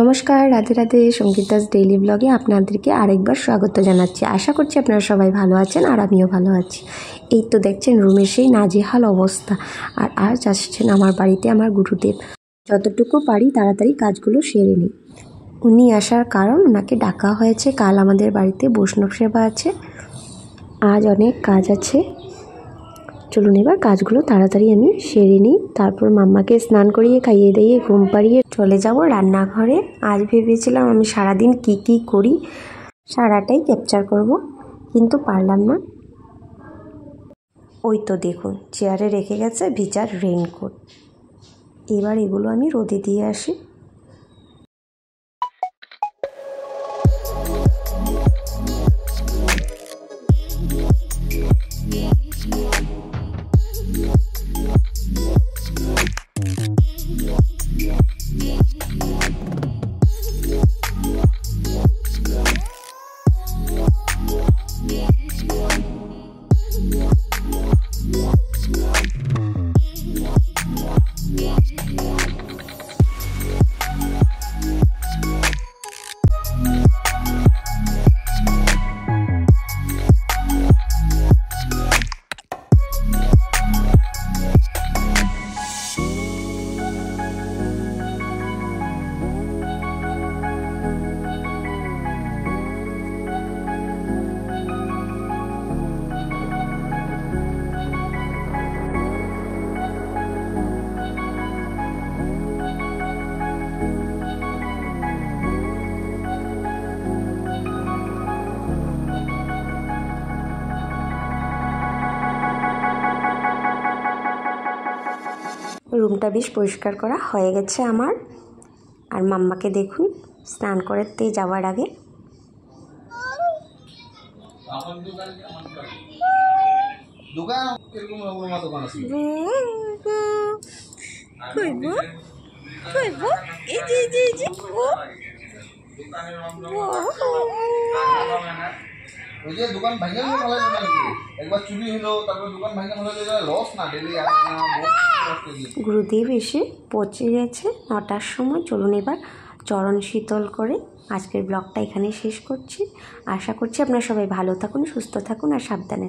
নমস্কার, রাধে রাধে। সঙ্গীতাস ডেইলি ব্লগে আপনাদেরকে আরেকবার স্বাগত জানাচ্ছি। আশা করছি আপনারা সবাই ভালো আছেন আর আমিও ভালো আছি। এই তো দেখছেন রুমের সেই নাজেহাল অবস্থা। আর আজ আসছেন আমার বাড়িতে আমার গুরুদেব। যতটুকু পারি তাড়াতাড়ি কাজগুলো সেরে নিই। উনি আসার কারণ, ওনাকে ডাকা হয়েছে। কাল আমাদের বাড়িতে বৈষ্ণব সেবা আছে, আজ অনেক কাজ আছে। চলুন এবার কাজগুলো তাড়াতাড়ি আমি সেরে নিই, তারপর মাম্মাকে স্নান করিয়ে খাইয়ে দিয়ে ঘুম পাড়িয়ে চলে যাব রান্নাঘরে। আজ ভেবেছিলাম আমি সারাদিন কি করি সারাটাই ক্যাপচার করব, কিন্তু পারলাম না। ওই তো দেখুন চেয়ারে রেখে গেছে ভিজার রেইনকোট। এবার এগুলো আমি রোদে দিয়ে আসি। রুমটা বেশ পরিষ্কার করা হয়ে গেছে আমার। আর মাম্মাকে দেখুন স্নান করতে যাওয়ার আগে ওই যে দোকান ভাঙা হলো একবার চুরি হলো, তারপর দোকান ভাঙা হলো, লস না ডেলি। গুরুদেব এসে পৌঁছে গেছে 9টার সময়। চলুন এবার চরণ শীতল করে আজকের ব্লগটা এখানেই শেষ করছি। আশা করছি আপনারা সবাই ভালো থাকুন, সুস্থ থাকুন আর সাবধানে।